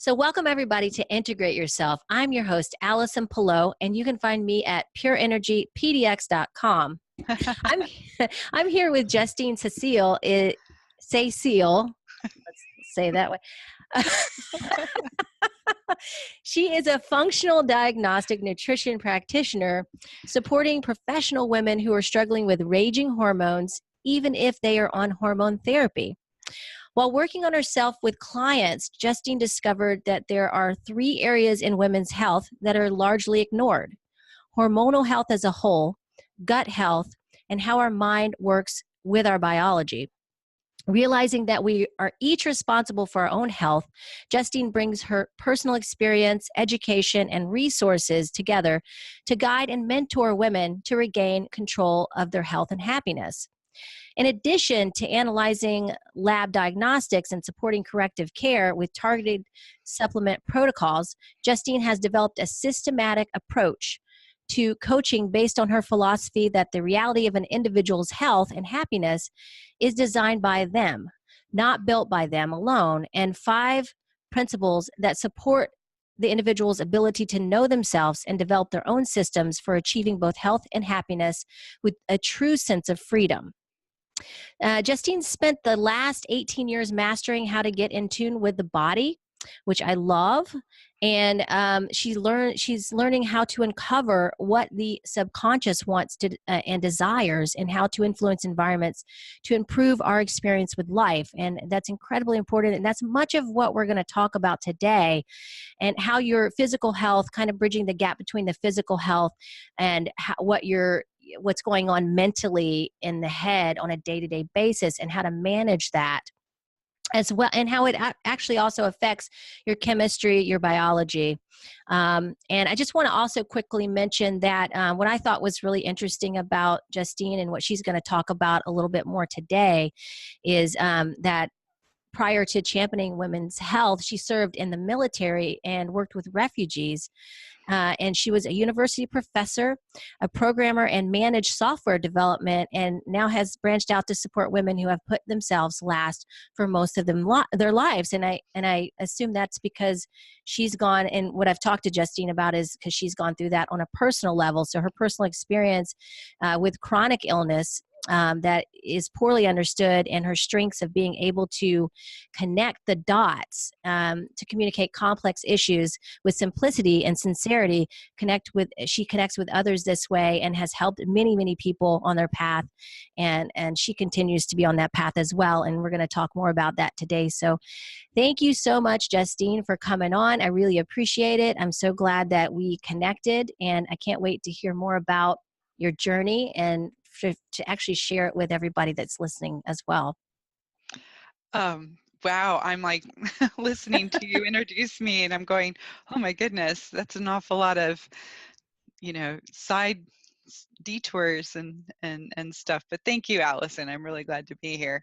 So welcome everybody to Integrate Yourself. I'm your host, Allison Pillow, and you can find me at pureenergypdx.com. I'm I'm here with Justine Cécile. Cécile, let's say it that way. She is a functional diagnostic nutrition practitioner supporting professional women who are struggling with raging hormones, even if they are on hormone therapy. While working on herself with clients, Justine discovered that there are 3 areas in women's health that are largely ignored: hormonal health as a whole, gut health, and how our mind works with our biology. Realizing that we are each responsible for our own health, Justine brings her personal experience, education, and resources together to guide and mentor women to regain control of their health and happiness. In addition to analyzing lab diagnostics and supporting corrective care with targeted supplement protocols, Justine has developed a systematic approach to coaching based on her philosophy that the reality of an individual's health and happiness is designed by them, not built by them alone, and 5 principles that support the individual's ability to know themselves and develop their own systems for achieving both health and happiness with a true sense of freedom. Justine spent the last 18 years mastering how to get in tune with the body, which I love. And she's learning how to uncover what the subconscious wants to and desires, and how to influence environments to improve our experience with life. And that's incredibly important. And that's much of what we're going to talk about today, and how your physical health, kind of bridging the gap between the physical health and what's going on mentally in the head on a day-to-day basis, and how to manage that as well, and how it actually also affects your chemistry, your biology. And I just want to also quickly mention that what I thought was really interesting about Justine and what she's going to talk about a little bit more today is that prior to championing women's health, she served in the military and worked with refugees. And she was a university professor, a programmer, and managed software development, and now has branched out to support women who have put themselves last for most of their lives. And I assume that's because she's gone, and what I've talked to Justine about is because she's gone through that on a personal level. So her personal experience with chronic illness that is poorly understood, and her strengths of being able to connect the dots to communicate complex issues with simplicity and sincerity. She connects with others this way, and has helped many, many people on their path, and she continues to be on that path as well. And we're going to talk more about that today. So thank you so much, Justine, for coming on. I really appreciate it. I'm so glad that we connected, and I can't wait to hear more about your journey and to actually share it with everybody that's listening as well. Wow, I'm like listening to you introduce me, and I'm going, oh my goodness, that's an awful lot of, side detours and stuff. But thank you, Allison. I'm really glad to be here.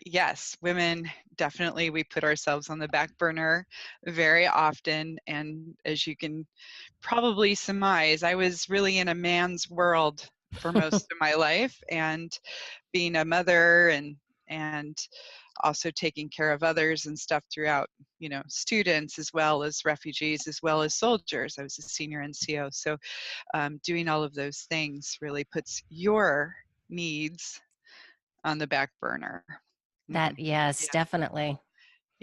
Yes, women, definitely, we put ourselves on the back burner very often. And as you can probably surmise, I was really in a man's world for most of my life, and being a mother and also taking care of others and stuff throughout, students as well as refugees, as well as soldiers. I was a senior NCO. So doing all of those things really puts your needs on the back burner. Yes, Yeah. Definitely.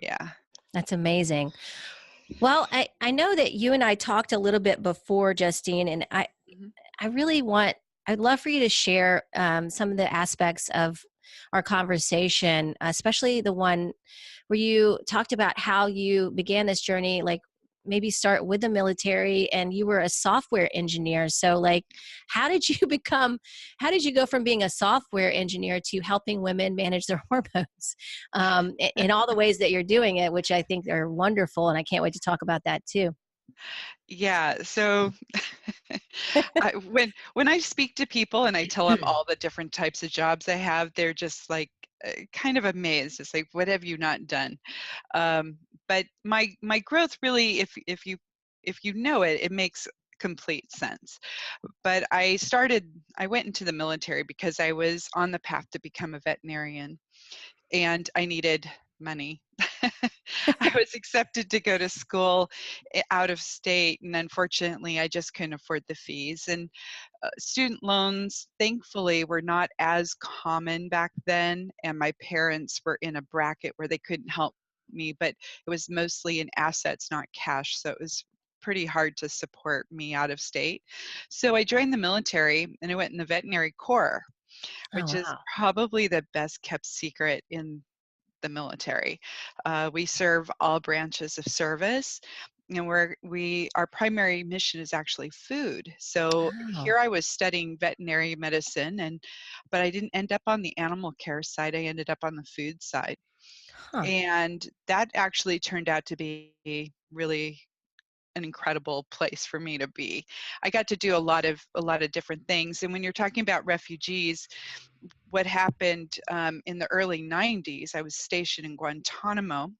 Yeah. That's amazing. Well, I know that you and I talked a little bit before, Justine, and I'd love for you to share some of the aspects of our conversation, especially the one where you talked about how you began this journey, like maybe start with the military, and you were a software engineer. So like, how did you go from being a software engineer to helping women manage their hormones in all the ways that you're doing it, which I think are wonderful. And I can't wait to talk about that too. Yeah. So when I speak to people and I tell them all the different types of jobs I have, they're just like kind of amazed. It's like, what have you not done? But my growth really, if you know it, it makes complete sense. But I went into the military because I was on the path to become a veterinarian, and I needed money. I was accepted to go to school out of state, and unfortunately, I just couldn't afford the fees. And student loans, thankfully, were not as common back then, and my parents were in a bracket where they couldn't help me, but it was mostly in assets, not cash, so it was pretty hard to support me out of state. So I joined the military, and I went in the veterinary corps, Oh, which is wow. probably the best kept secret in the military. We serve all branches of service, and our primary mission is actually food. So Oh, here I was studying veterinary medicine, but I didn't end up on the animal care side. I ended up on the food side, huh. and that actually turned out to be really an incredible place for me to be. I got to do a lot of different things. And when you're talking about refugees, what happened in the early 90s, I was stationed in Guantanamo.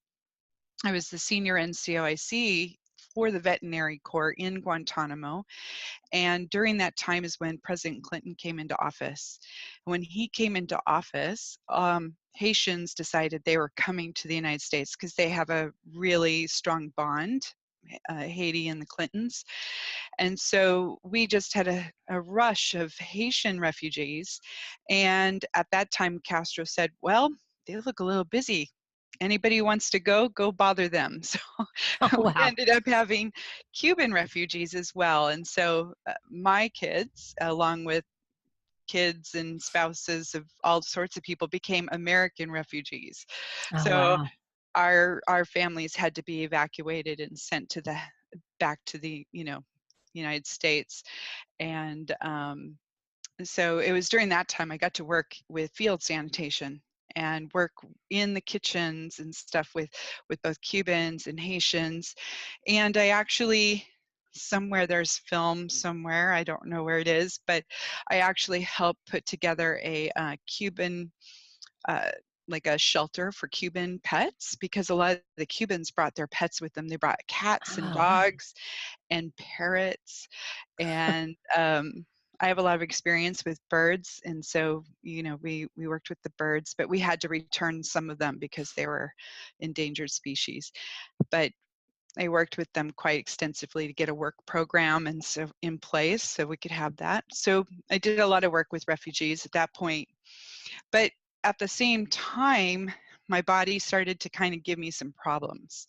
I was the senior NCOIC for the veterinary corps in Guantanamo. And during that time is when President Clinton came into office. When he came into office, Haitians decided they were coming to the United States because they have a really strong bond, Haiti and the Clintons. And so we just had a rush of Haitian refugees. And at that time, Castro said, well, they look a little busy. Anybody who wants to go bother them. So Oh, we wow. ended up having Cuban refugees as well. And so my kids, along with kids and spouses of all sorts of people, became American refugees. Oh, So wow. our families had to be evacuated and sent back to the United States. And so it was during that time I got to work with field sanitation and work in the kitchens and stuff with both Cubans and Haitians. And I actually, somewhere there's film somewhere, I don't know where it is, but I actually helped put together a Cuban uh, like a shelter for Cuban pets, because a lot of the Cubans brought their pets with them. They brought cats and Oh, wow. dogs and parrots. And I have a lot of experience with birds. And so, we worked with the birds, but we had to return some of them because they were endangered species. But I worked with them quite extensively to get a work program and so in place so we could have that. So I did a lot of work with refugees at that point. But at the same time, my body started to kind of give me some problems.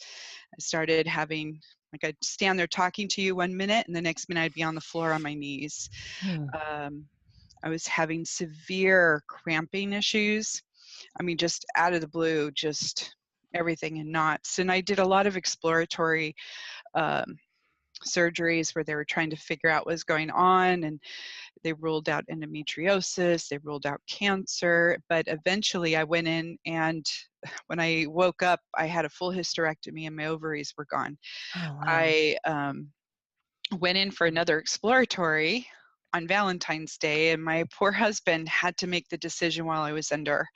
I started having, like, I'd stand there talking to you one minute, and the next minute I'd be on the floor on my knees. Hmm. I was having severe cramping issues. I mean, just out of the blue, just everything in knots. And I did a lot of exploratory um, surgeries where they were trying to figure out what was going on, and they ruled out endometriosis, they ruled out cancer, but eventually I went in, and when I woke up, I had a full hysterectomy and my ovaries were gone. Oh, wow. I went in for another exploratory on Valentine's Day, and my poor husband had to make the decision while I was under.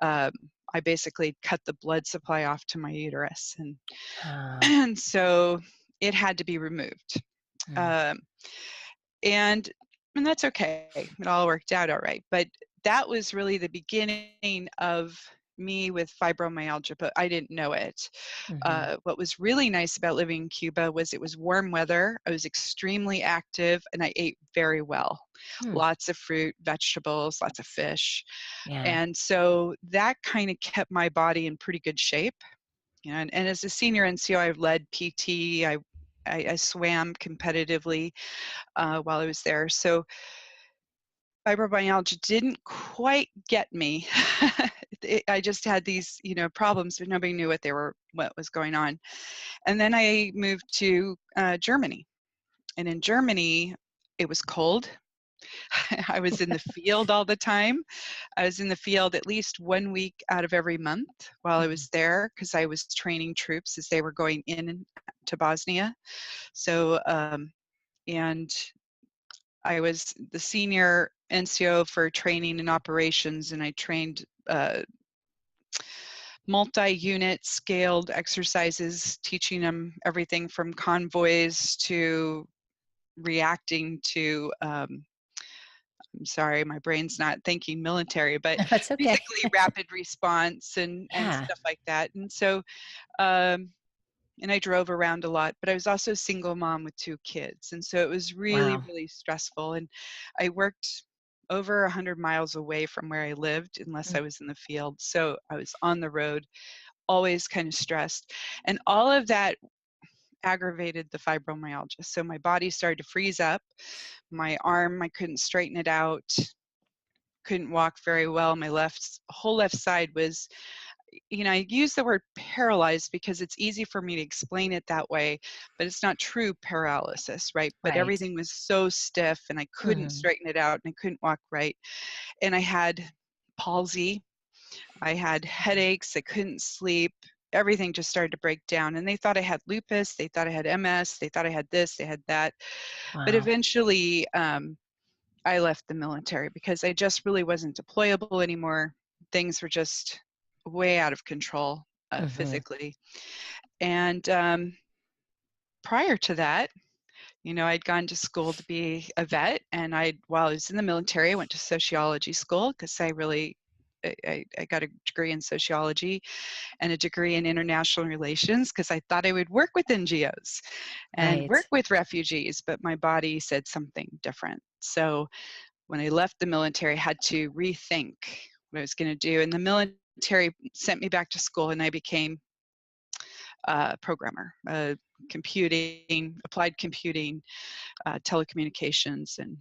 Um, I basically cut the blood supply off to my uterus, and Oh, and so it had to be removed. hmm. Um, and and that's okay. It all worked out all right. But that was really the beginning of me with fibromyalgia, but I didn't know it. Mm-hmm. What was really nice about living in Cuba was it was warm weather. I was extremely active, and I ate very well. Hmm. Lots of fruit, vegetables, lots of fish. Yeah. And so that kind of kept my body in pretty good shape. And as a senior NCO, I've led PT. I swam competitively while I was there. So fibromyalgia didn't quite get me. I just had these, problems, but nobody knew what was going on. And then I moved to Germany, and in Germany, it was cold. I was in the field all the time. I was in the field at least 1 week out of every month while I was there, because I was training troops as they were going in to Bosnia. So, and I was the senior NCO for training and operations, and I trained multi-unit scaled exercises, teaching them everything from convoys to reacting to I'm sorry, my brain's not thinking military, but That's okay. basically rapid response and Yeah. stuff like that. And so, um, and I drove around a lot, but I was also a single mom with 2 kids. And so it was really, Wow. really stressful. And I worked over 100 miles away from where I lived, unless Mm. I was in the field. So I was on the road, always kind of stressed. And all of that aggravated the fibromyalgia. So my body started to freeze up. My arm, I couldn't straighten it out, couldn't walk very well. My whole left side was, I use the word paralyzed because it's easy for me to explain it that way, but it's not true paralysis, right? But Right. everything was so stiff and I couldn't Mhm. straighten it out and I couldn't walk right. And I had palsy, I had headaches, I couldn't sleep. Everything just started to break down. And they thought I had lupus, they thought I had MS, they thought I had this, they had that. But Wow. eventually, I left the military because I just really wasn't deployable anymore. Things were just way out of control Mhm. physically. And prior to that, I'd gone to school to be a vet, and while I was in the military, I went to sociology school because I got a degree in sociology and a degree in international relations because I thought I would work with NGOs and Right. work with refugees, but my body said something different. So when I left the military, I had to rethink what I was going to do. And the military sent me back to school, and I became a programmer, applied computing, telecommunications, and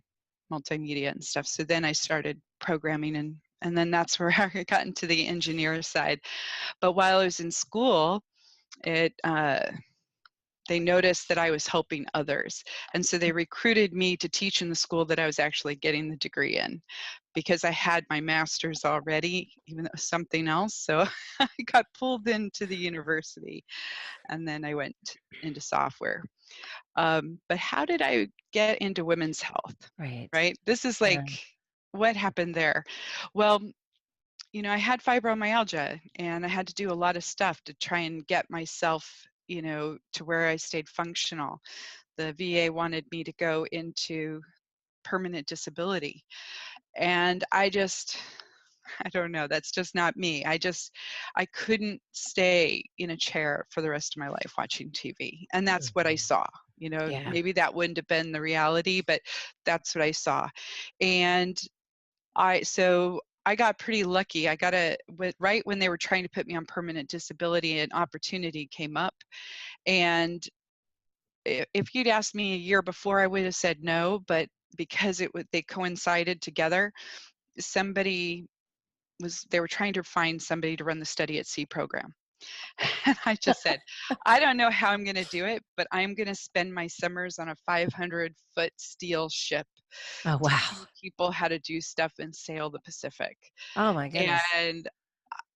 multimedia and stuff. So then I started programming, and then that's where I got into the engineer side. But while I was in school, it they noticed that I was helping others. And so they recruited me to teach in the school that I was actually getting the degree in because I had my master's already, even though it was something else. So I got pulled into the university and then I went into software. But how did I get into women's health? Right. Right? This is Yeah. like, what happened there? Well, I had fibromyalgia and I had to do a lot of stuff to try and get myself, to where I stayed functional. The VA wanted me to go into permanent disability. And I don't know, that's just not me. I couldn't stay in a chair for the rest of my life watching TV. And that's what I Mhm. saw. Yeah. Maybe that wouldn't have been the reality, but that's what I saw. And so I got pretty lucky. Right when they were trying to put me on permanent disability, an opportunity came up. And if you'd asked me a year before, I would have said no, but because they coincided together, they were trying to find somebody to run the Study at Sea program. And I just said, I don't know how I'm going to do it, but I'm going to spend my summers on a 500-foot steel ship Oh, teaching wow. people how to do stuff and sail the Pacific. Oh my goodness. And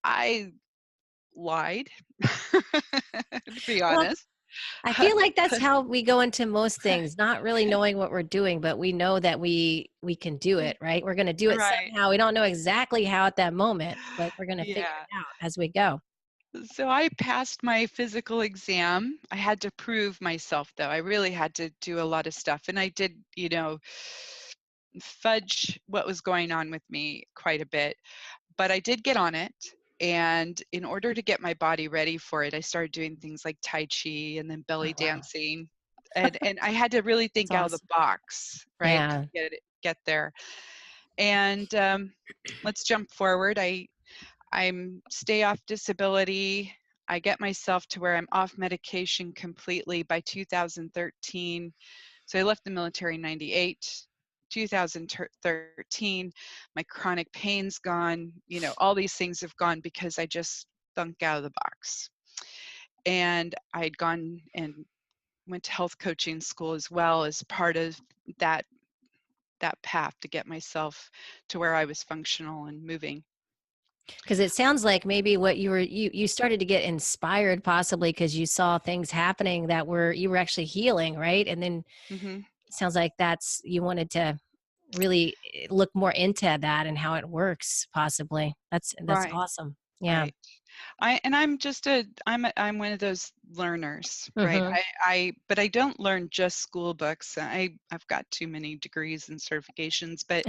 I lied, to be Well, honest. I feel like that's how we go into most things, not really knowing what we're doing, but we know that we can do it, right? We're going to do it Right. somehow. We don't know exactly how at that moment, but we're going to figure Yeah. it out as we go. So I passed my physical exam. I had to prove myself, though. I really had to do a lot of stuff. And I did, fudge what was going on with me quite a bit. But I did get on it. And in order to get my body ready for it, I started doing things like Tai Chi and then Oh, belly wow. dancing. And I had to really That's think out of the awesome. box, right, Yeah. to get there. And let's jump forward. I'm stay off disability. I get myself to where I'm off medication completely by 2013. So I left the military in 98. 2013, my chronic pain's gone. All these things have gone because I just thunk out of the box. And I had gone and went to health coaching school as well as part of that that path to get myself to where I was functional and moving. Because it sounds like maybe what you started to get inspired possibly because you saw things happening that you were actually healing, right? And then Hmm. it sounds like you wanted to really look more into that and how it works possibly. That's Right. awesome. Yeah. Right. I'm one of those learners, right? Mm-hmm. But I don't learn just school books. I've got too many degrees and certifications, but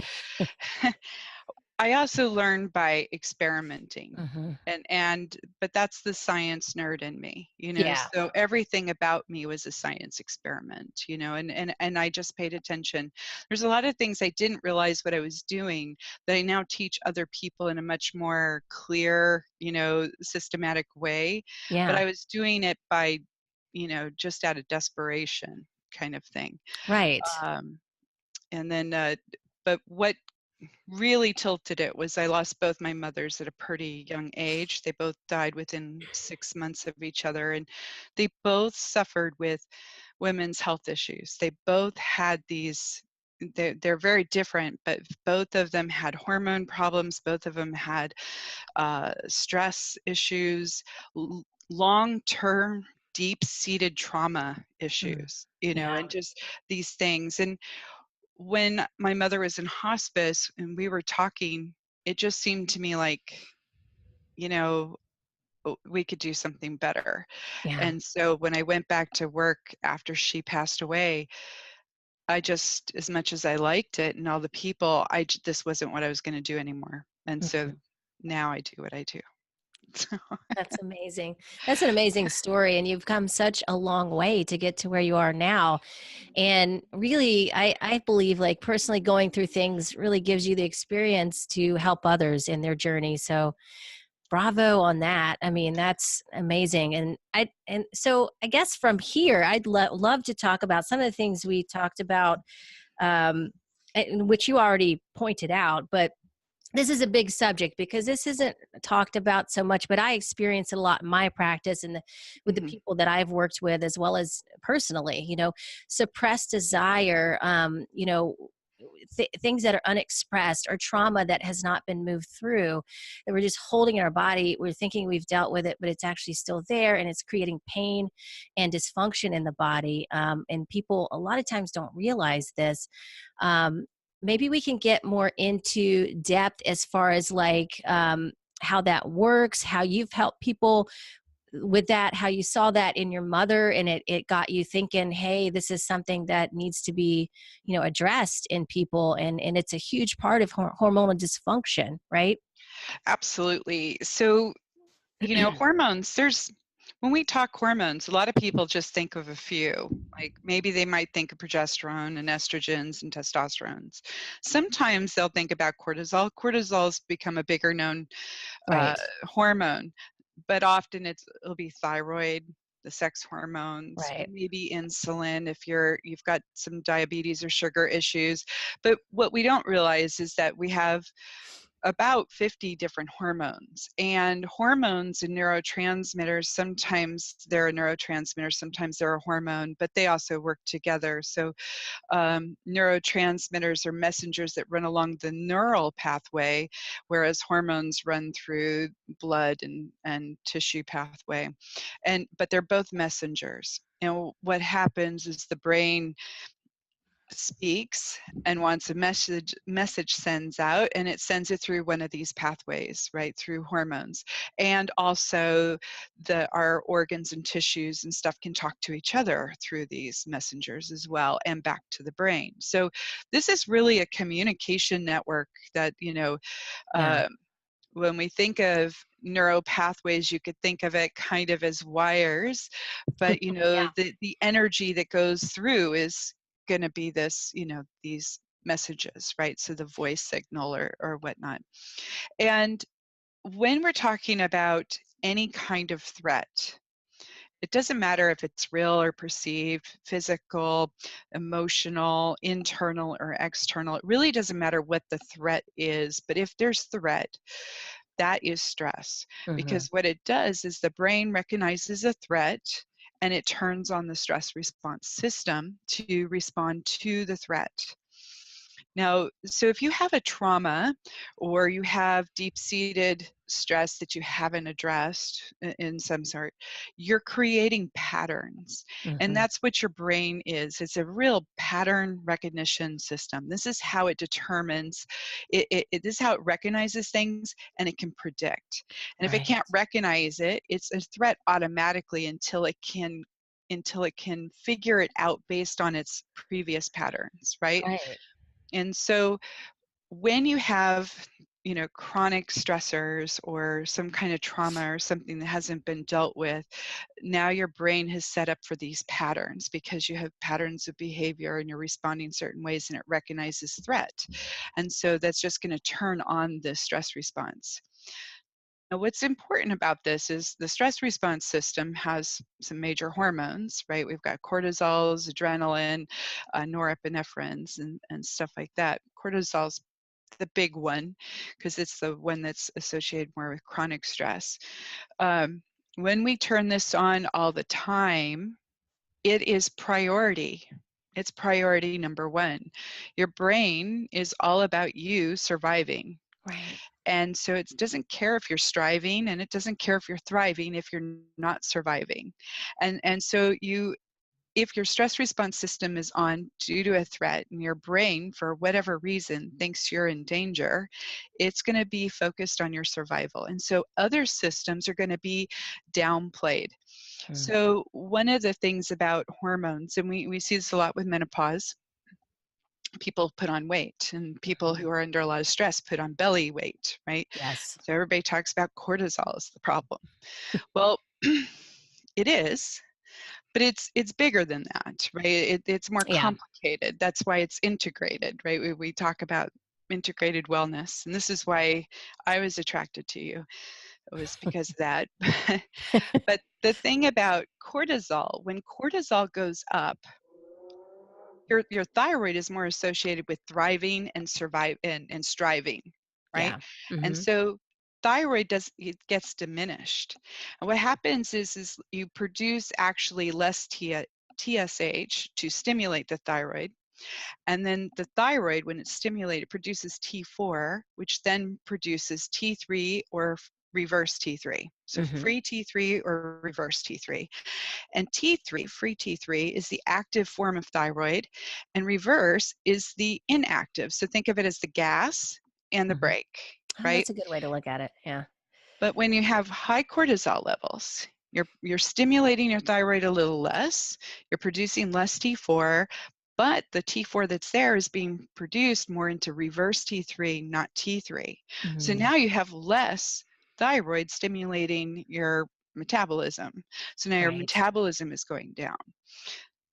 I also learn by experimenting. Mm-hmm. But that's the science nerd in me, you know. Yeah. So everything about me was a science experiment, you know, and I just paid attention. There's a lot of things I didn't realize what I was doing that I now teach other people in a much more clear, you know, systematic way. But Yeah. I was doing it by, you know, just out of desperation kind of thing. Right. Um, and then, but what really tilted it was I lost both my mothers at a pretty young age. They both died within 6 months of each other, and they both suffered with women's health issues. They both had these. They're very different, but both of them had hormone problems. Both of them had stress issues, long-term, deep-seated trauma Mm. issues. You know, Yeah. and just these things. And when my mother was in hospice and we were talking, it just seemed to me like, you know, we could do something better. Yeah. And so when I went back to work after she passed away, I just, as much as I liked it and all the people, this wasn't what I was going to do anymore. And so Mhm. now I do what I do. That's amazing. That's an amazing story. And you've come such a long way to get to where you are now. And really, I believe like personally going through things really gives you the experience to help others in their journey. So bravo on that. I mean, that's amazing. And so I guess from here, I'd love to talk about some of the things we talked about, um, which you already pointed out, but this is a big subject because this isn't talked about so much, but I experience it a lot in my practice and with the Mhm. people that I've worked with, as well as personally, suppressed desire, things that are unexpressed or trauma that has not been moved through, that we're just holding in our body. We're thinking we've dealt with it, but it's actually still there and it's creating pain and dysfunction in the body. And people a lot of times don't realize this. Um, Maybe we can get more into depth as far as like how that works, how you've helped people with that, how you saw that in your mother and it got you thinking, hey, this is something that needs to be, addressed in people. And it's a huge part of hormonal dysfunction, right? Absolutely. So, you know, hormones, when we talk hormones, a lot of people just think of a few. Like maybe they might think of progesterone and estrogens and testosterones. Sometimes they'll think about cortisol. Cortisol's become a bigger known uh, Right. hormone, but often it'll be thyroid, the sex hormones, Right. maybe insulin if you've got some diabetes or sugar issues. But what we don't realize is that we have about 50 different hormones, and hormones and neurotransmitters, sometimes they're a neurotransmitter, sometimes they're a hormone, but they also work together. So neurotransmitters are messengers that run along the neural pathway, whereas hormones run through blood and tissue pathway. But they're both messengers. And what happens is the brain speaks and wants a message sends out, and it sends it through one of these pathways, right, through hormones. And also our organs and tissues and stuff can talk to each other through these messengers as well, and back to the brain. So this is really a communication network that, Yeah. um, when we think of neural pathways, you could think of it kind of as wires, but Yeah. the energy that goes through is going to be this, these messages, right? So the voice signal or whatnot. And when we're talking about any kind of threat, it doesn't matter if it's real or perceived, physical, emotional, internal or external. It really doesn't matter what the threat is, but if there's threat, that is stress. Hmm. Because what it does is the brain recognizes a threat and it turns on the stress response system to respond to the threat. Now, so if you have a trauma or you have deep-seated stress that you haven't addressed in some sort, you're creating patterns. And Hmm. that's what your brain is. It's a real pattern recognition system. This is how it determines, this is how it recognizes things and it can predict. And if it Right. can't recognize it, it's a threat automatically until it can figure it out based on its previous patterns, right? Right. And so when you have, chronic stressors or some kind of trauma or something that hasn't been dealt with, now your brain has set up for these patterns because you have patterns of behavior and you're responding certain ways and it recognizes threat. And so that's just going to turn on the stress response. Now, what's important about this is the stress response system has some major hormones, right? We've got cortisols, adrenaline, norepinephrines, and stuff like that. Cortisol's the big one because it's the one that's associated more with chronic stress. When we turn this on all the time, it is priority. It's priority number one. Your brain is all about you surviving. Right. And so it doesn't care if you're striving and it doesn't care if you're thriving if you're not surviving. And so if your stress response system is on due to a threat and your brain, for whatever reason, thinks you're in danger, it's going to be focused on your survival. And so other systems are going to be downplayed. Mm. So one of the things about hormones, and we see this a lot with menopause, people put on weight, and people who are under a lot of stress put on belly weight, right? Yes. So everybody talks about cortisol as the problem. Well, it is, but it's bigger than that, right? It's more Yeah. complicated. That's why it's integrated, right? We talk about integrated wellness, and this is why I was attracted to you. It was because of that. But the thing about cortisol, when cortisol goes up, your thyroid is more associated with thriving and survive and striving, right? Yeah. And Hmm. so it gets diminished. And what happens is you produce actually less TSH to stimulate the thyroid. And then the thyroid, when it's stimulated, produces T4, which then produces T3 or reverse T3. So Hmm. free T3 or reverse T3. And T3, free T3, is the active form of thyroid, and reverse is the inactive. So think of it as the gas and the Hmm. brake, Oh, right? that's a good way to look at it. Yeah. But when you have high cortisol levels, you're stimulating your thyroid a little less, you're producing less T4, but the T4 that's there is being produced more into reverse T3, not T3. So Hmm. now you have less thyroid stimulating your metabolism. So now your Right. metabolism is going down.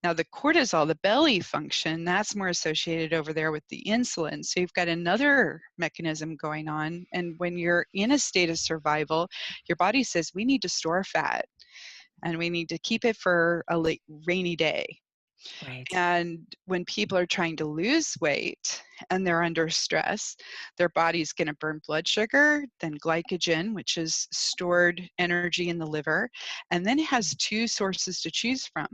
Now the cortisol, the belly function, that's more associated over there with the insulin. So you've got another mechanism going on. And when you're in a state of survival, your body says, we need to store fat and we need to keep it for a rainy day. Right. And when people are trying to lose weight and they're under stress, their body's going to burn blood sugar, then glycogen, which is stored energy in the liver. And then it has two sources to choose from: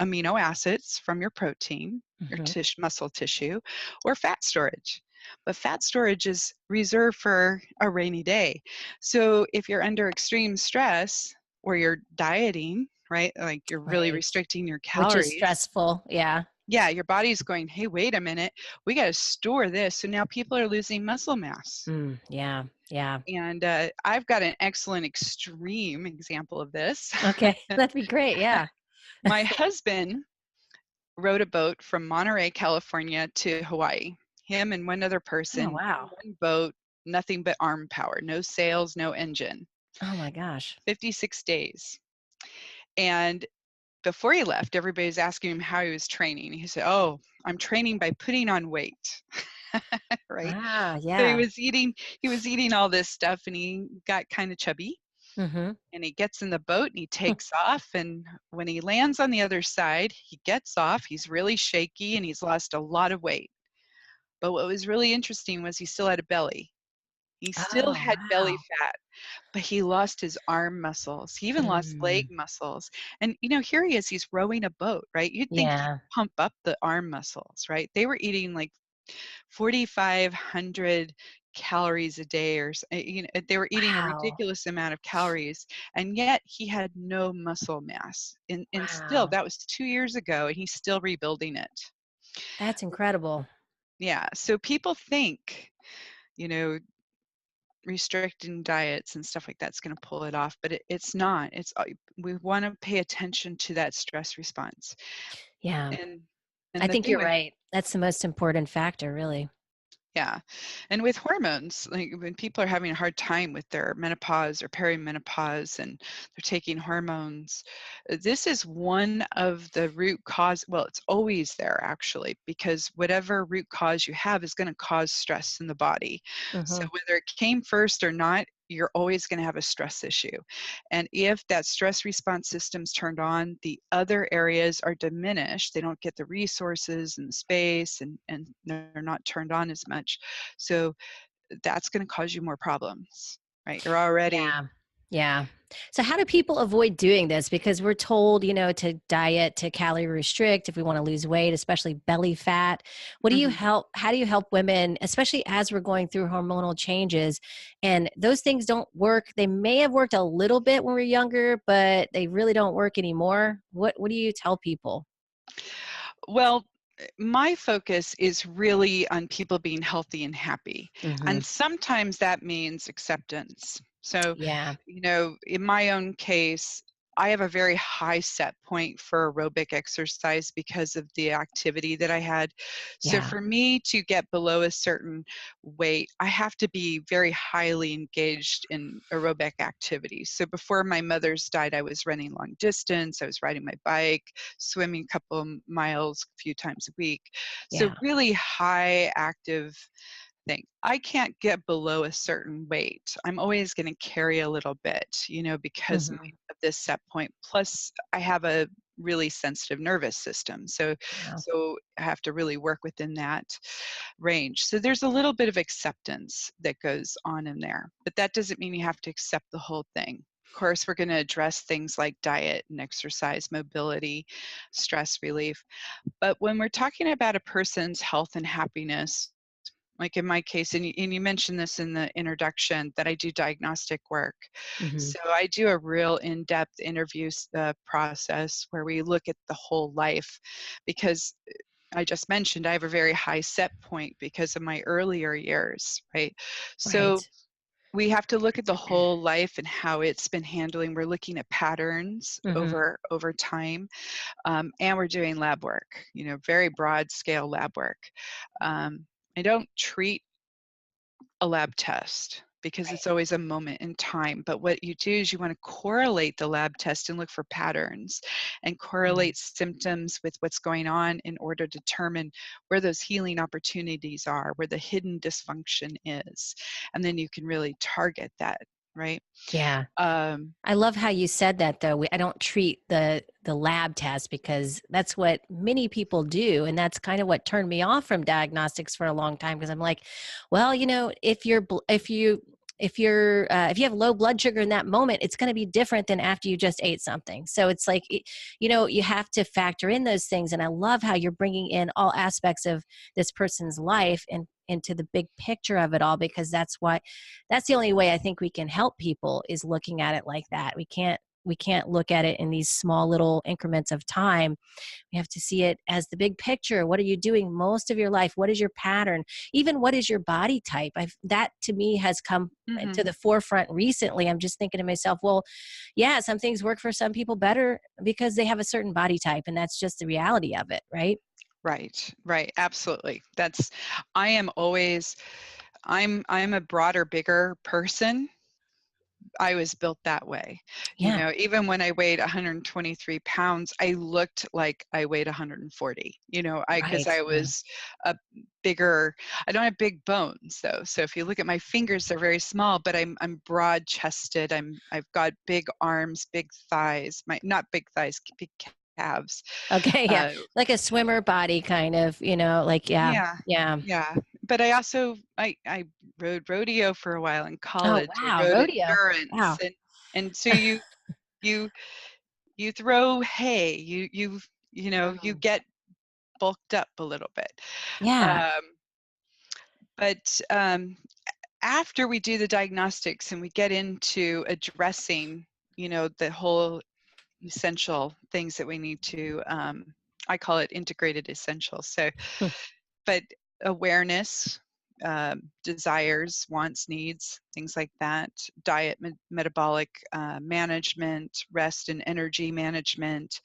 amino acids from your protein, your Hmm. muscle tissue, or fat storage. But fat storage is reserved for a rainy day. So if you're under extreme stress or you're dieting, right, like you're really Right. restricting your Which is calories, stressful. Yeah. yeah, your body's going, hey, wait a minute, we got to store this. So now people are losing muscle mass. Mm, yeah. Yeah. And I've got an excellent extreme example of this. Okay. That'd be great. Yeah. My husband rode a boat from Monterey, California to Hawaii. Him and one other Oh, person in wow. one boat, nothing but arm power, no sails, no engine. Oh my gosh. 56 days. And before he left, everybody's asking him how he was training. He said, "Oh, I'm training by putting on weight." Right? Ah, So yeah. he was eating all this stuff and he got kind of chubby. Hmm. And he gets in the boat and he takes off, and when he lands on the other side, he gets off, he's really shaky and he's lost a lot of weight. But what was really interesting was he still had a belly. He still Oh, had belly wow. fat, but he lost his arm muscles. He even lost leg Mm, muscles. And here he is, he's rowing a boat, right? You'd think he'd yeah. pump up the arm muscles, right? They were eating like 4,500 calories a day, or they were eating a Wow. ridiculous amount of calories, and yet he had no muscle mass. And still, Wow. that was 2 years ago, and he's still rebuilding it. That's incredible. Yeah. So people think, you know, restricting diets and stuff like that's going to pull it off, but it's not. We want to pay attention to that stress response. Yeah. And I and the think thing you're with right. That's the most important factor, really. Yeah. And with hormones, like when people are having a hard time with their menopause or perimenopause and they're taking hormones, this is one of the root cause. Well, it's always there actually, because whatever root cause you have is going to cause stress in the body. So Hmm. whether it came first or not, you're always going to have a stress issue. And if that stress response system's turned on, the other areas are diminished. They don't get the resources and the space, and they're not turned on as much. So that's going to cause you more problems, right? You're already. Yeah. Yeah. So how do people avoid doing this? Because we're told, to diet, to calorie restrict if we want to lose weight, especially belly fat. Mhm. How do you help women, especially as we're going through hormonal changes and those things don't work? They may have worked a little bit when we were younger, but they really don't work anymore. What do you tell people? Well, my focus is really on people being healthy and happy. Hmm. And sometimes that means acceptance. So, Yeah. in my own case, I have a very high set point for aerobic exercise because of the activity that I had. So, Yeah. for me to get below a certain weight, I have to be very highly engaged in aerobic activities. So, before my mother's died, I was running long distance, I was riding my bike, swimming a couple of miles a few times a week. So Yeah. really high active thing. I can't get below a certain weight. I'm always going to carry a little bit, because Hmm. of this set point. Plus, I have a really sensitive nervous system. So Yeah. so I have to really work within that range. So there's a little bit of acceptance that goes on in there. But that doesn't mean you have to accept the whole thing. Of course, we're going to address things like diet and exercise, mobility, stress relief. But when we're talking about a person's health and happiness, like in my case, and you mentioned this in the introduction, that I do diagnostic work. Hmm. So I do a real in-depth interview process where we look at the whole life, because I just mentioned I have a very high set point because of my earlier years, right? So Right. we have to look at the whole life and how it's been handling. We're looking at patterns Hmm. over time, and we're doing lab work. Very broad scale lab work. Um, I don't treat a lab test because Right. it's always a moment in time. But what you do is you want to correlate the lab test and look for patterns and Mhm. correlate symptoms with what's going on in order to determine where those healing opportunities are, where the hidden dysfunction is. And then you can really target that, right? Yeah. Um, I love how you said that though. I don't treat the lab test because that's what many people do, and that's kind of what turned me off from diagnostics for a long time because I'm like, well, if you have low blood sugar in that moment, it's going to be different than after you just ate something. So it's like you have to factor in those things, and I love how you're bringing in all aspects of this person's life and into the big picture of it all because that's the only way I think we can help people is looking at it like that. We can't look at it in these small little increments of time. We have to see it as the big picture. What are you doing most of your life? What is your pattern? Even what is your body type? That to me has come to mhm. the forefront recently. I'm just thinking to myself, well, yeah, some things work for some people better because they have a certain body type, and that's just the reality of it, right? Right, right, absolutely. I am always, I'm a broader, bigger person. I was built that way. Yeah, Even when I weighed 123 pounds, I looked like I weighed 140, because right. I Yeah. was a bigger, I don't have big bones though. So if you look at my fingers, they're very small, but I'm broad chested. I've got big arms, big thighs, not big thighs, big calves. Okay, yeah. Uh, Like a swimmer body kind of, like yeah. yeah, Yeah. yeah. But I also, I rode rodeo for a while in Oh, college. I wow, rode rodeo. endurance, Wow. and so you you throw hay, you Mm. get bulked up a little bit. Yeah. Um, But after we do the diagnostics and we get into addressing, the whole essential things that we need to, I call it integrated essentials. So, but awareness, desires, wants, needs, things like that, diet, metabolic management, rest and energy management,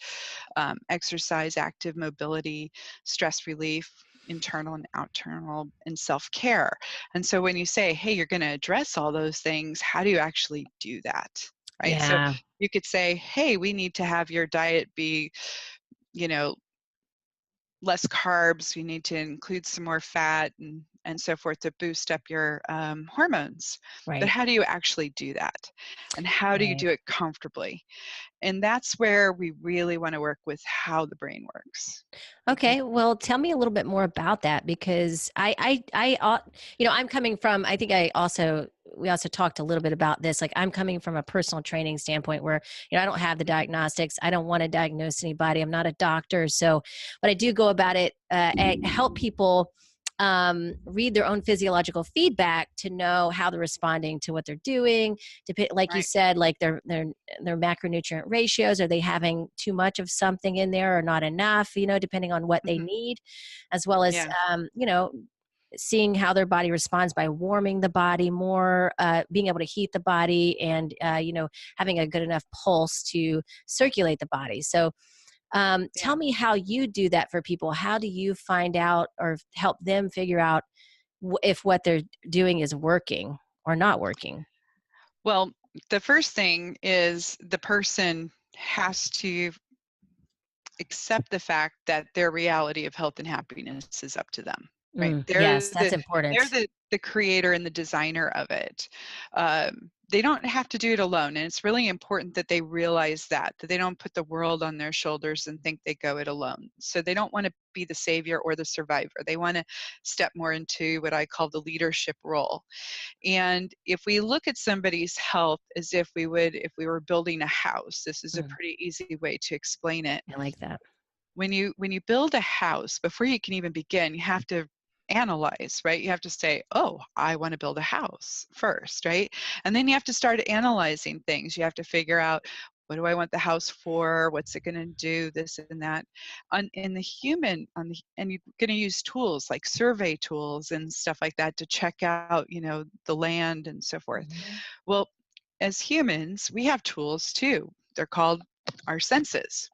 exercise, active mobility, stress relief, internal and external, and self-care. And so when you say, hey, you're going to address all those things, how do you actually do that? Right. So Yeah. you could say, hey, we need to have your diet be, you know, less carbs, you need to include some more fat and so forth to boost up your hormones. But Right. how do you actually do that? And how do you Right. do it comfortably? And that's where we really want to work with how the brain works. Okay. Okay, well, tell me a little bit more about that because I'm coming from. I think we also talked a little bit about this. Like, I'm coming from a personal training standpoint where I don't have the diagnostics. I don't want to diagnose anybody. I'm not a doctor, so but I do go about it. I help people read their own physiological feedback to know how they're responding to what they're doing. Like you Right. said, like their macronutrient ratios. Are they having too much of something in there or not enough? Depending on what they Hmm. need, as well as Yeah. seeing how their body responds by warming the body more, being able to heat the body, and having a good enough pulse to circulate the body. So tell Yeah. me how you do that for people. How do you find out or help them figure out if what they're doing is working or not working? Well, the first thing is the person has to accept the fact that their reality of health and happiness is up to them, right? Yes, that's They're important. the creator and the designer of it. They don't have to do it alone, and it's really important that they realize that they don't put the world on their shoulders and think they go it alone. So they don't want to be the savior or the survivor. They want to step more into what I call the leadership role. And if we look at somebody's health as if we were building a house, this is a Mm, pretty easy way to explain it. I like that. When you build a house, before you can even begin, you have to analyze, right? You have to say, oh, I want to build a house first, right? And then you have to start analyzing things. You have to figure out, what do I want the house for? What's it going to do? This and that. In the human, and you're going to use tools like survey tools and stuff like that to check out, the land and so forth. Mhm. Well, as humans, we have tools too. They're called our senses.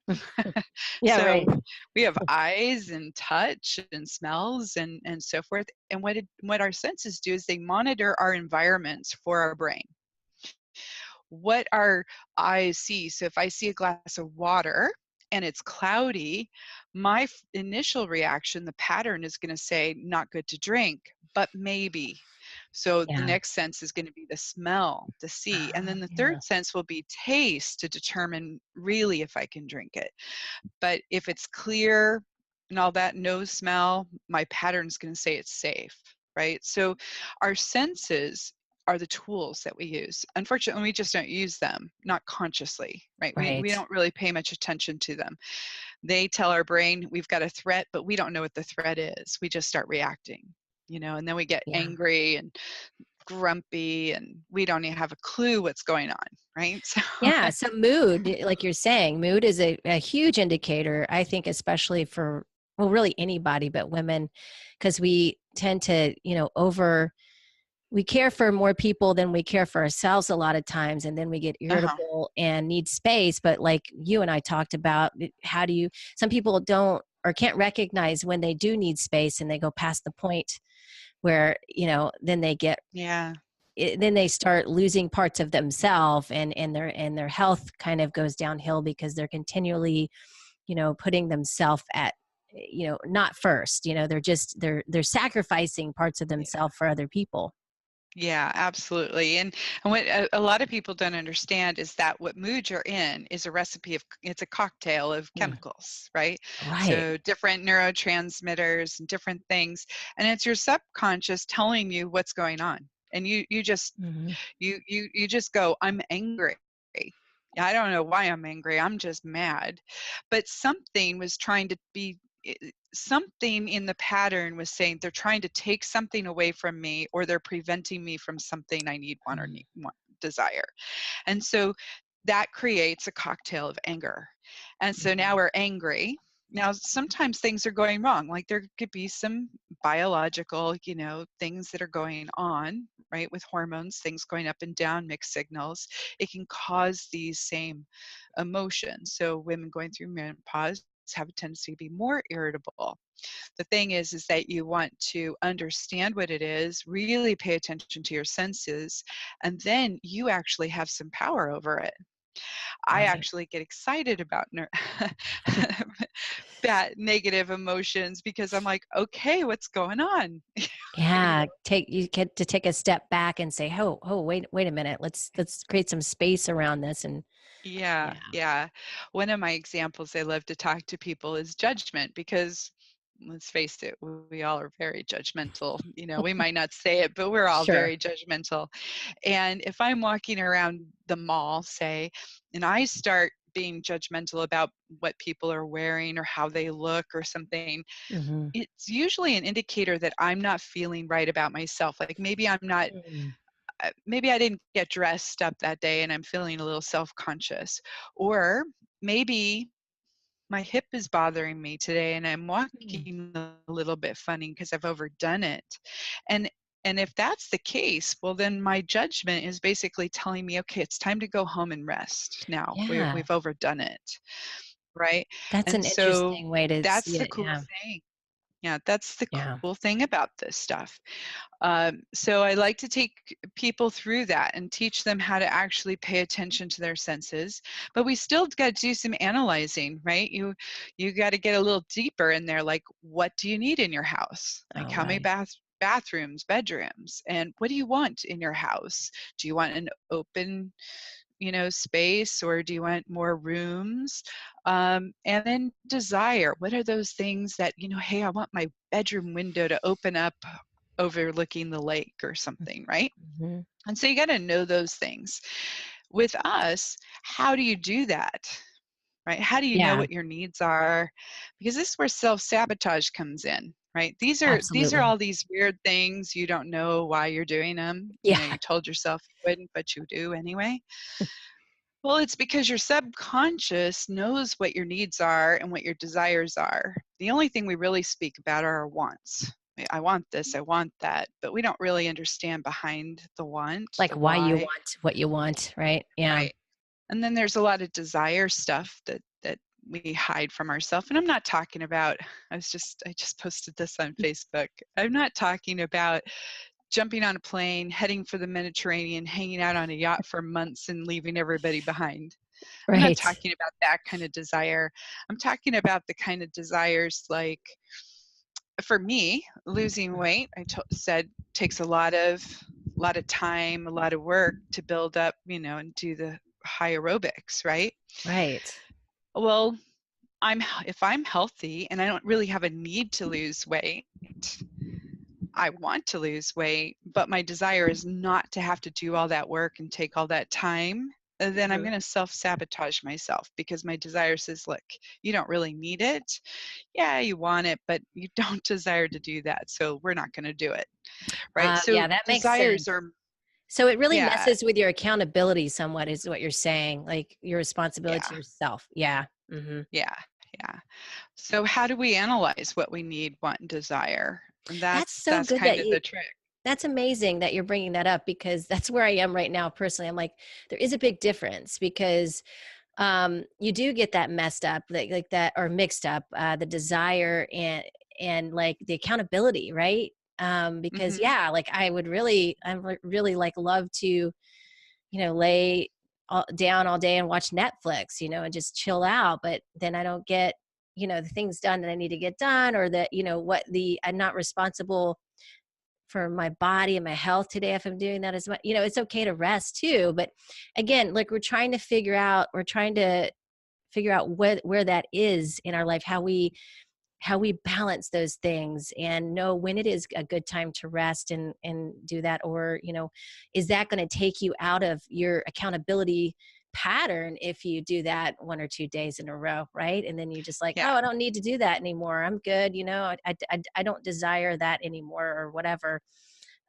Yeah, So right. we have eyes and touch and smells and so forth. And what our senses do is they monitor our environments for our brain. What our eyes see. So if I see a glass of water and it's cloudy, my initial reaction, the pattern is going to say not good to drink, but maybe. So the Yeah. next sense is going to be the smell, to see. And then the Yeah. third sense will be taste to determine really if I can drink it. But if it's clear and all that, no smell, my pattern's going to say it's safe, right? So our senses are the tools that we use. Unfortunately, we just don't use them, not consciously, right? We Right. don't really pay much attention to them. They tell our brain we've got a threat, but we don't know what the threat is. We just start reacting, and then we get Yeah. angry and grumpy and we don't even have a clue what's going on, right? So Yeah. So mood, like you're saying, mood is a huge indicator, I think, especially for, well, really anybody, but women, because we tend to, we care for more people than we care for ourselves a lot of times. And then we get uh-huh. irritable and need space. But like you and I talked about, some people don't or can't recognize when they do need space and they go past the point where, then Yeah. then they start losing parts of themselves, and their health kind of goes downhill because they're continually putting themselves at not first. They're sacrificing parts of themselves for other people. Yeah, absolutely. And what a lot of people don't understand is that what mood you're in is a recipe it's a cocktail of Mm, chemicals, right? right. So different neurotransmitters and different things. And it's your subconscious telling you what's going on. And you just Hmm. you just go, I'm angry. I don't know why I'm angry. I'm just mad. But something was trying to be something in the pattern was saying they're trying to take something away from me, or they're preventing me from something I need, want, or Mm. desire. And so that creates a cocktail of anger. And so now Mhm. we're angry. Now, sometimes things are going wrong. Like there could be some biological, things that are going on, right? With hormones, things going up and down, mixed signals. It can cause these same emotions. So women going through menopause have a tendency to be more irritable. The thing is that you want to understand what it is, really pay attention to your senses, and then you actually have some power over it. I Right. actually get excited about that negative emotions, because I'm like, okay, what's going on? You know? Yeah, you get to take a step back and say, "Oh, wait a minute. Let's create some space around this." And Yeah, yeah. yeah. One of my examples I love to talk to people is judgment, because let's face it, we all are very judgmental. We might not say it, but we're all Sure. very judgmental. And if I'm walking around the mall, say, and I start being judgmental about what people are wearing or how they look or something, Mhm. it's usually an indicator that I'm not feeling right about myself. Like maybe I'm not, Mm. maybe I didn't get dressed up that day and I'm feeling a little self-conscious. Or maybe my hip is bothering me today and I'm Mm. walking a little bit funny because I've overdone it. And and if that's the case, well then my judgment is basically telling me, okay, it's time to go home and rest now. Yeah. We've overdone it, right? That's And an so interesting way to that's see the it. cool Yeah. thing. Yeah, that's the Yeah. cool thing about this stuff. So I like to take people through that and teach them how to actually pay attention to their senses. But we still got to do some analyzing, right? You got to get a little deeper in there. Like, what do you need in your house? Like, All how many right. bathrooms, bedrooms, and what do you want in your house? Do you want an open, space, or do you want more rooms? And then desire. What are those things that, hey, I want my bedroom window to open up overlooking the lake or something, right? Mhm. And so you got to know those things. With us, how do you do that? Right? How do you know Yeah, what your needs are? Because this is where self-sabotage comes in, right? These are absolutely. all these weird things. You don't know why you're doing them. Yeah. You told yourself you wouldn't, but you do anyway. Well, it's because your subconscious knows what your needs are and what your desires are. The only thing we really speak about are our wants. I want this, I want that, but we don't really understand behind the want, Like the why you why, want what you want, right? Yeah. right? And then there's a lot of desire stuff that we hide from ourselves. And I'm not talking about, I just posted this on Facebook. I'm not talking about jumping on a plane, heading for the Mediterranean, hanging out on a yacht for months and leaving everybody behind. I'm not Right. talking about that kind of desire. I'm talking about the kind of desires like, for me, losing weight, said takes a lot of time, a lot of work to build up, and do the high aerobics, right? Right. Well, if I'm healthy and I don't really have a need to lose weight, I want to lose weight, but my desire is not to have to do all that work and take all that time, then I'm Mhm. going to self-sabotage myself, because my desire says, look, you don't really need it. Yeah, you want it, but you don't desire to do that. So we're not going to do it. Right. So Yeah, that makes desires sense. are, So it really yeah, messes with your accountability somewhat is what you're saying, like your responsibility to yeah, yourself. Yeah. Mhm. yeah, yeah. So how do we analyze what we need, want, and desire? And That's that's so that's good kind that of you the trick. that's amazing that you're bringing that up because that's where I am right now personally. I'm like there is a big difference because you do get that messed up like that or mixed up the desire and like the accountability, right? Because Hmm. yeah, like really like love to lay down all day and watch Netflix, and just chill out. But then I don't get, the things done that I need to get done, or that, I'm not responsible for my body and my health today if I'm doing that as much. It's okay to rest too. But again, like we're trying to figure out where that is in our life, how we balance those things and know when it is a good time to rest and do that, or is that going to take you out of your accountability pattern if you do that 1 or 2 days in a row, right? And then you just like, Yeah. oh, I don't need to do that anymore. I'm good. I don't desire that anymore or whatever.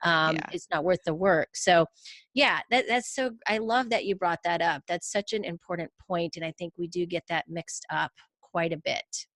Yeah. It's not worth the work. So yeah, that's so, I love that you brought that up. That's such an important point. And I think we do get that mixed up quite a bit.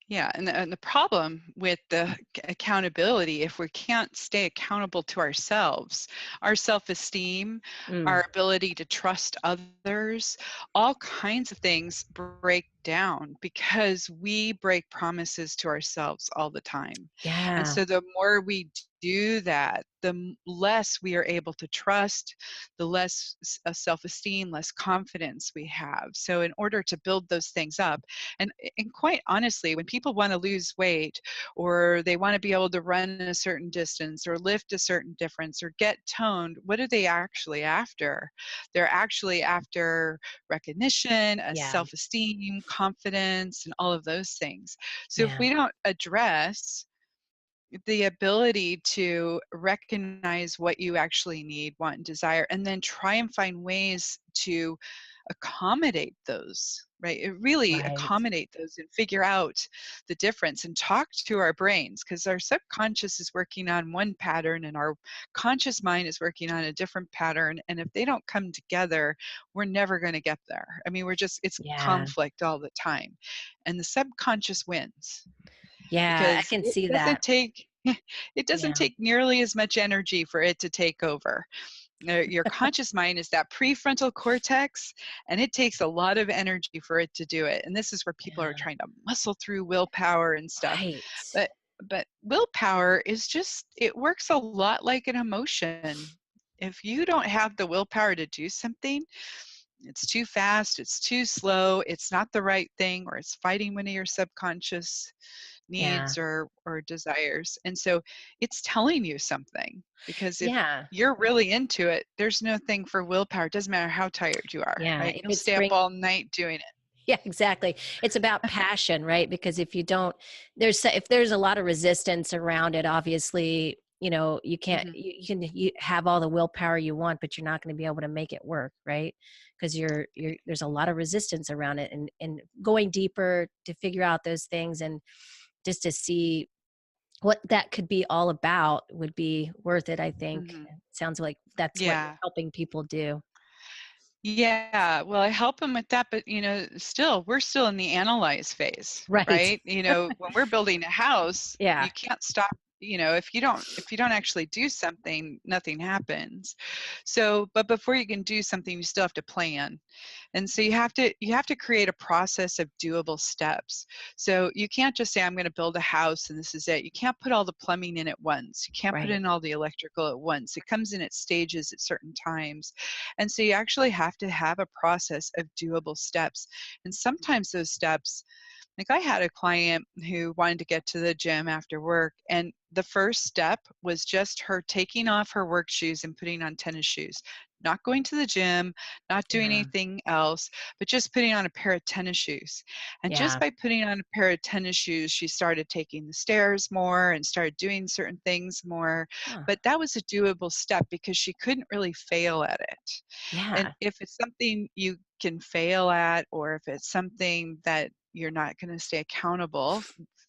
Yeah, and the problem with the accountability, if we can't stay accountable to ourselves, our self-esteem, Mm, our ability to trust others, all kinds of things break down because we break promises to ourselves all the time. And yeah, so the more we do that, the less we are able to trust, the less self-esteem, less confidence we have. So in order to build those things up, and quite honestly, when people want to lose weight or they want to be able to run a certain distance or lift a certain difference or get toned, what are they actually after? They're actually after recognition, a yeah, self-esteem, confidence, and all of those things. So if yeah, we don't address the ability to recognize what you actually need, want, and desire, and then try and find ways to accommodate those, right? It really right. accommodate those and figure out the difference and talk to our brains, because our subconscious is working on one pattern and our conscious mind is working on a different pattern. And if they don't come together, we're never going to get there. I mean, it's Yeah, conflict all the time. And the subconscious wins yeah, I because can see that. it doesn't Yeah, take nearly as much energy for it to take over. Your conscious mind is that prefrontal cortex, and it takes a lot of energy for it to do it. And this is where people are yeah, trying to muscle through willpower and stuff. right. But willpower is just, it works a lot like an emotion. If you don't have the willpower to do something, it's too fast, it's too slow, it's not the right thing, or it's fighting one of your subconscious Yeah, needs or desires. And so it's telling you something, because if yeah, you're really into it, there's no thing for willpower. It doesn't matter how tired you are, yeah. right? If You'll it's stay up bring all night doing it. Yeah, exactly. It's about passion, right? Because if you don't, if there's a lot of resistance around it, obviously, you can't, Mhm. you have all the willpower you want, but you're not going to be able to make it work, right? Because there's a lot of resistance around it, and going deeper to figure out those things and just to see what that could be all about would be worth it, I think. Mhm. Sounds like that's what you're Yeah. helping people do. Yeah, well, I help them with that, but still, we're still in the analyze phase, Right. right? When we're building a house, Yeah. you can't stop, if you don't actually do something, nothing happens. So, but before you can do something, you still have to plan. And so you have to create a process of doable steps. So you can't just say, I'm going to build a house and this is it. You can't put all the plumbing in at once. You can't put Right. in all the electrical at once. It comes in at stages at certain times. And so you actually have to have a process of doable steps. And sometimes those steps, like I had a client who wanted to get to the gym after work, and the first step was just her taking off her work shoes and putting on tennis shoes. Not going to the gym, not doing Yeah. anything else, but just putting on a pair of tennis shoes. And just Yeah. by putting on a pair of tennis shoes, she started taking the stairs more and started doing certain things more. Huh. But that was a doable step because she couldn't really fail at it. And Yeah. if it's something you can fail at, or if it's something that you're not going to stay accountable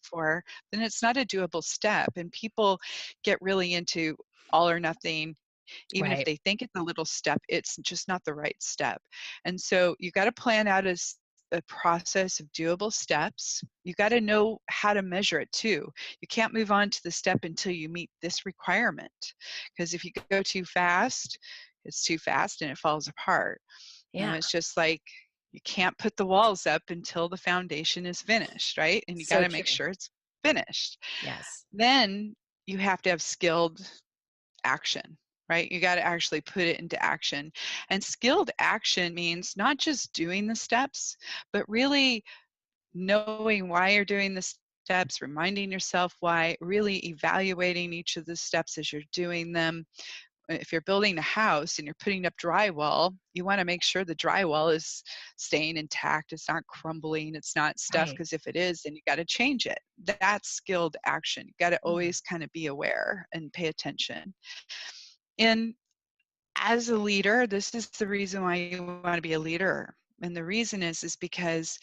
for, then it's not a doable step. And people get really into all or nothing. Even if Right. they think it's a little step, it's just not the right step. And so you got to plan out a process of doable steps. You got to know how to measure it too. You can't move on to the step until you meet this requirement. Because if you go too fast, it's too fast and it falls apart. Yeah. It's just like you can't put the walls up until the foundation is finished, right? And you got So to make true. sure it's finished. Yes. Then you have to have skilled action, right? You got to actually put it into action. And skilled action means not just doing the steps, but really knowing why you're doing the steps, reminding yourself why, really evaluating each of the steps as you're doing them. If you're building a house and you're putting up drywall, you want to make sure the drywall is staying intact. It's not crumbling. It's not stuff, Right. because if it is, then you got to change it. That's skilled action. You got to Mm. always kind of be aware and pay attention. And as a leader, this is the reason why you want to be a leader. And the reason is because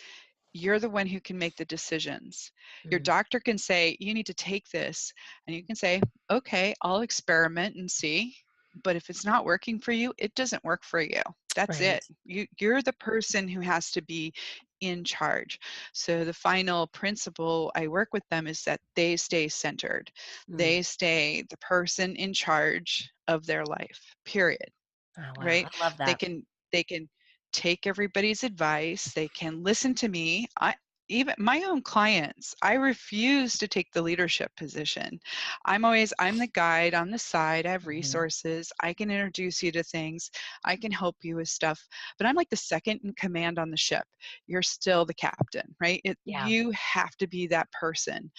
you're the one who can make the decisions. Your Mm, doctor can say, you need to take this. And you can say, okay, I'll experiment and see. But if it's not working for you, it doesn't work for you. That's right. it. You're the person who has to be in charge. So the final principle I work with them is that they stay centered. Mm. They stay the person in charge of their life, period. Oh, wow. Right? I love They that. can they can take everybody's advice. They can listen to me. I even my own clients, I refuse to take the leadership position. I'm the guide on the side. I have Mhm. resources. I can introduce you to things. I can help you with stuff, but I'm like the second in command on the ship. You're still the captain, right? Yeah. You have to be that person.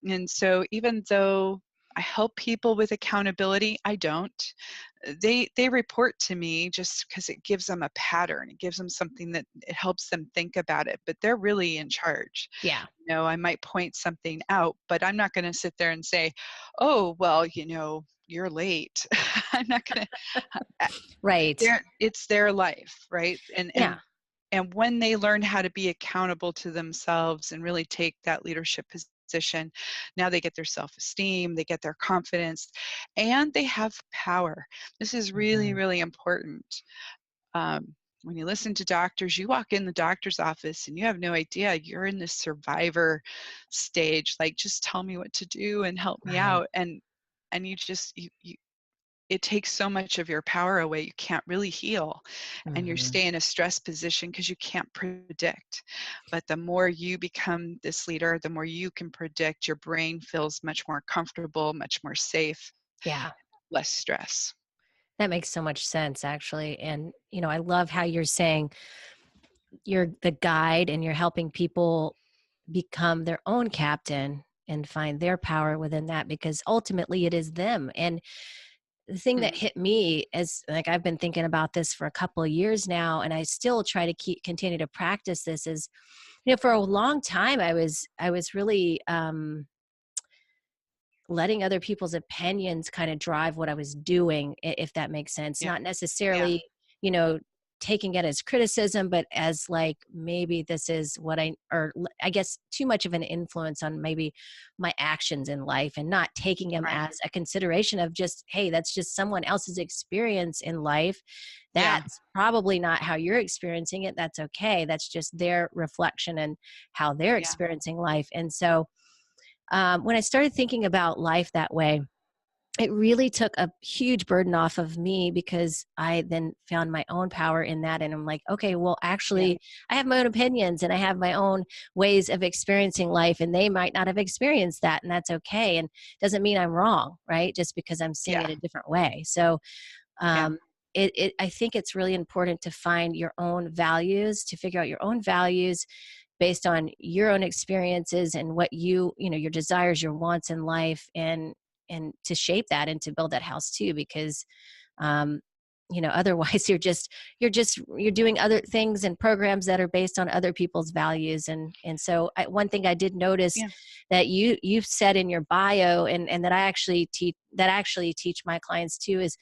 And so even though I help people with accountability, I don't. They report to me just because it gives them a pattern. It gives them something that it helps them think about it, but they're really in charge. Yeah. I might point something out, but I'm not going to sit there and say, "Oh, well, you're late." I'm not going to. Right. It's their life, right? Yeah. And when they learn how to be accountable to themselves and really take that leadership position, now they get their self-esteem, they get their confidence, and they have power. This is really, Mhm. really important. When you listen to doctors, you walk in the doctor's office and you have no idea. You're in this survivor stage, like, just tell me what to do and help me Right. out. And you it takes so much of your power away. You can't really heal, and you Mhm. stay in a stress position because you can't predict. But the more you become this leader, the more you can predict. Your brain feels much more comfortable, much more safe, Yeah. less stress. That makes so much sense, actually. And, I love how you're saying you're the guide and you're helping people become their own captain and find their power within that because ultimately it is them. And the thing that Mhm. hit me is like I've been thinking about this for a couple of years now and I still try to continue to practice this is for a long time I was really letting other people's opinions kind of drive what I was doing, if that makes sense. Yeah. Not Yeah. necessarily, you know, taking it as criticism, but as like maybe this is what I guess too much of an influence on maybe my actions in life and not taking them Right. as a consideration of just, hey, that's just someone else's experience in life. Yeah. That's probably not how you're experiencing it. That's okay. That's just their reflection and how they're Yeah. experiencing life. And so, when I started thinking about life that way, it really took a huge burden off of me because I then found my own power in that. And I'm like, okay, well, Yeah. actually, I have my own opinions and I have my own ways of experiencing life, and they might not have experienced that. And that's okay. And doesn't mean I'm wrong, right? Just because I'm seeing Yeah. it a different way. So, Yeah. um, I think it's really important to find your own values, to figure out your own values based on your own experiences and what your desires, your wants in life, and to shape that and to build that house too, because um otherwise you're doing other things and programs that are based on other people's values. And so one thing I did notice Yeah. that you've said in your bio, and that I actually teach my clients too, is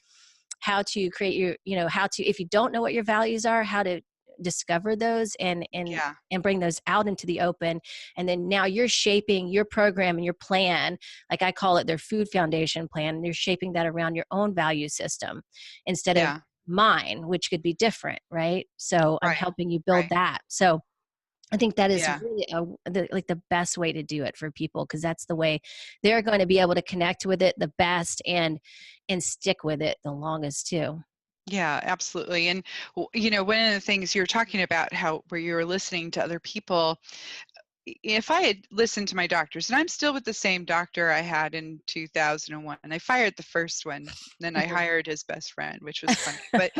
how to create how to, if you don't know what your values are, how to discover those Yeah. and bring those out into the open. And then now you're shaping your program and your plan, like I call it their food foundation plan, and you're shaping that around your own value system instead of Yeah. mine, which could be different, right? So I'm Right. helping you build Right. that. So I think that is Yeah. really the best way to do it for people, because that's the way they're going to be able to connect with it the best and stick with it the longest too. Yeah, absolutely. And one of the things you're talking about, how where you were listening to other people, if I had listened to my doctors, and I'm still with the same doctor I had in 2001, and I fired the first one, then I Mhm. hired his best friend, which was funny. But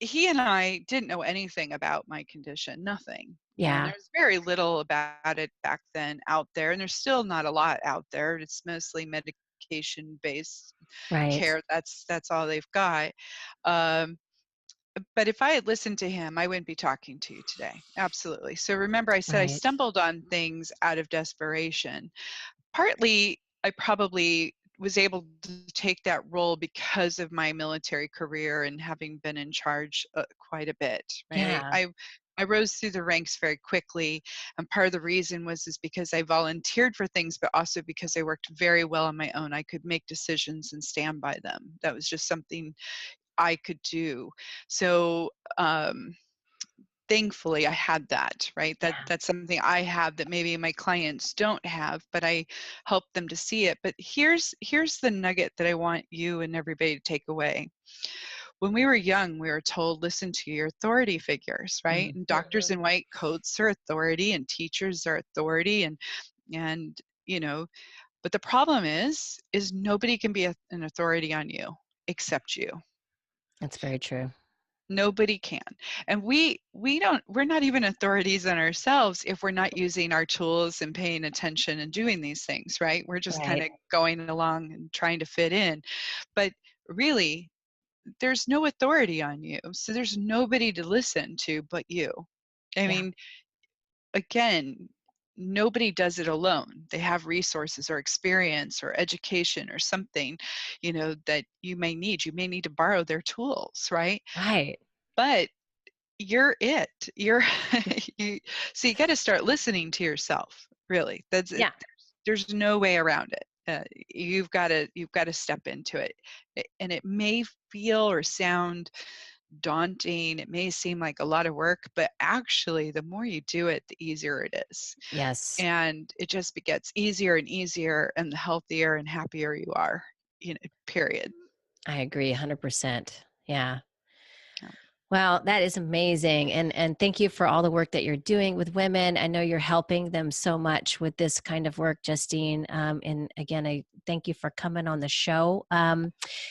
he and I didn't know anything about my condition, nothing. And Yeah, there's very little about it back then out there, and there's still not a lot out there. It's mostly medication based right, care. That's all they've got. Um, but if I had listened to him, I wouldn't be talking to you today. Absolutely. So remember, I said I right. stumbled on things out of desperation. Partly, I probably was able to take that role because of my military career and having been in charge quite a bit, right? Yeah. I rose through the ranks very quickly, and part of the reason is because I volunteered for things, but also because I worked very well on my own. I could make decisions and stand by them. That was just something I could do. So thankfully I had that, right? Yeah. That's something I have that maybe my clients don't have, but I help them to see it. But here's the nugget that I want you and everybody to take away. When we were young, we were told, listen to your authority figures, right? Mm. And doctors in white coats are authority, and teachers are authority, and you know, but the problem is nobody can be an authority on you except you. That's very true. Nobody can. And we're not even authorities on ourselves if we're not using our tools and paying attention and doing these things, right? We're just kind Right. of going along and trying to fit in. But really, there's no authority on you. So there's nobody to listen to but you. I Yeah. mean, again, nobody does it alone. They have resources or experience or education or something, that you may need. You may need to borrow their tools, right? Right. But you're it. You're you, so you got to start listening to yourself. Really, that's it. Yeah. There's no way around it. You've got to step into it, and it may feel or sound daunting. It may seem like a lot of work, but actually, the more you do it, the easier it is, Yes. and it just gets easier and easier, and the healthier and happier you are. Period. I agree 100%. Yeah. Yeah. Wow, that is amazing. And thank you for all the work that you're doing with women. I know you're helping them so much with this kind of work, Justine. And again, I thank you for coming on the show.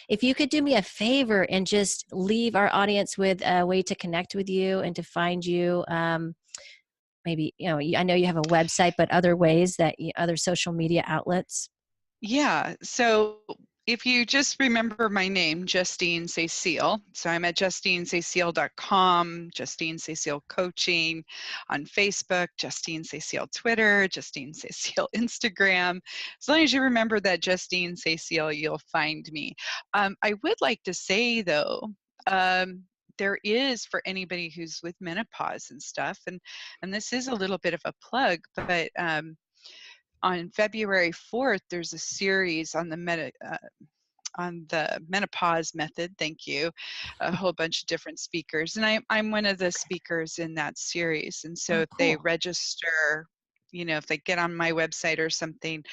If you could do me a favor and just leave our audience with a way to connect with you and to find you, maybe, I know you have a website, but other ways that other social media outlets. Yeah. So if you just remember my name, Justine Cécile. So I'm at justinececile.com, Justine Cécile Coaching on Facebook, Justine Cécile Twitter, Justine Cécile Instagram. As long as you remember that Justine Cécile, you'll find me. I would like to say though, there is, for anybody who's with menopause and stuff, and this is a little bit of a plug, but on February 4th, there's a series on the menopause method. Thank you, a whole bunch of different speakers, and I'm one of the speakers in that series. And so Oh, if they cool. register, if they get on my website or something,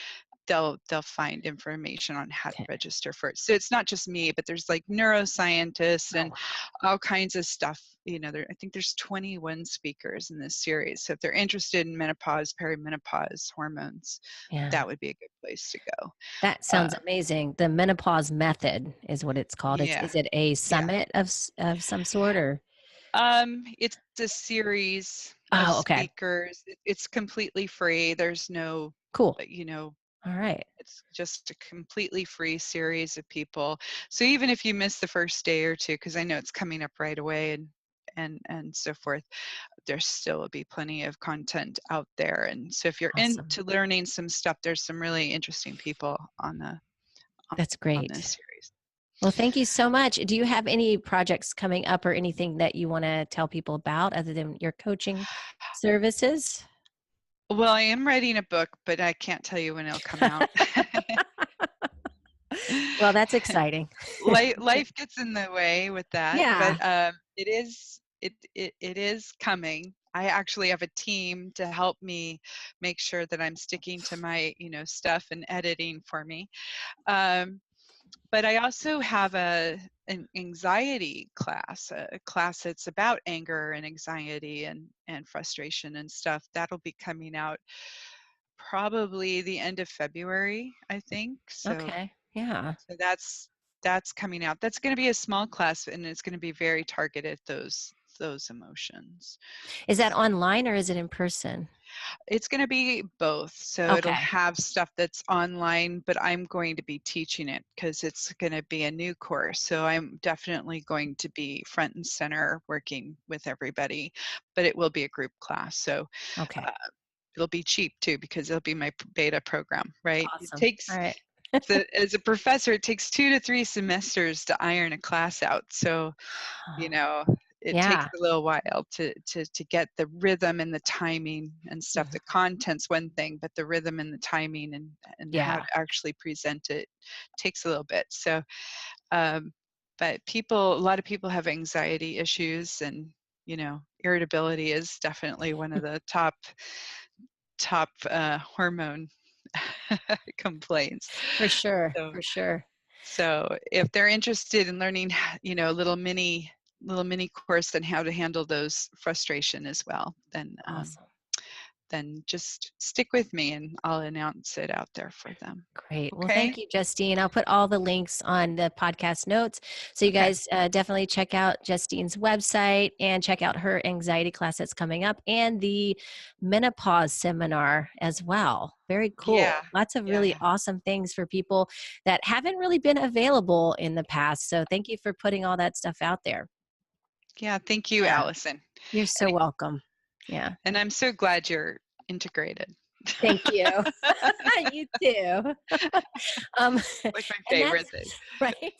they'll find information on how to Okay. register for it. So it's not just me, but there's like neuroscientists Oh, and wow. all kinds of stuff. I think there's 21 speakers in this series. So if they're interested in menopause, perimenopause, hormones, Yeah. that would be a good place to go. That Uh, sounds amazing. The menopause method is what it's called. yeah, Is it a yeah. summit of some sort or? It's a series of Oh, okay. speakers. It's completely free. There's no, Cool. uh, you know, All right. it's just a completely free series of people. So even if you miss the first day or two, because I know it's coming up right away and so forth, there still will be plenty of content out there. And so if you're Awesome. into learning some stuff, there's some really interesting people That's on this great. series. Well, thank you so much. Do you have any projects coming up or anything that you want to tell people about other than your coaching services? Well, I am writing a book, but I can't tell you when it'll come out. Well, that's exciting. Life gets in the way with that, Yeah. but it is coming. I actually have a team to help me make sure that I'm sticking to my stuff and editing for me. Um, but I also have an anxiety class, a class that's about anger and anxiety and frustration and stuff. That'll be coming out probably the end of February, I think. So Okay. Yeah. so that's coming out. That's going to be a small class, and it's going to be very targeted those emotions. Is that So online or is it in person? it's going to be both. So it'll Okay. have stuff that's online, but I'm going to be teaching it because it's going to be a new course. So I'm definitely going to be front and center working with everybody, but it will be a group class. So Okay. uh, it'll be cheap too because it'll be my beta program, right? It Awesome. All takes right. So as a professor, it takes 2 to 3 semesters to iron a class out. So, you know, it takes Yeah. a little while to get the rhythm and the timing and stuff. Mhm. The content's one thing, but the rhythm and the timing and how Yeah. to actually present it takes a little bit. So, um, but a lot of people have anxiety issues, and irritability is definitely one of the top hormone complaints. For sure. So, For sure. so if they're interested in learning, a little mini course on how to handle those frustration as well, Awesome. then just stick with me and I'll announce it out there for them. Great. Well, Okay. thank you, Justine. I'll put all the links on the podcast notes. So you Okay. guys definitely check out Justine's website and check out her anxiety class that's coming up and the menopause seminar as well. Very Yeah. cool. Lots of Yeah. really awesome things for people that haven't really been available in the past. So thank you for putting all that stuff out there. Yeah. Thank you, Yeah. Allison. You're so And, welcome. Yeah. and I'm so glad you're integrated. Thank you. You too. um, Like my and that's favorite thing. right.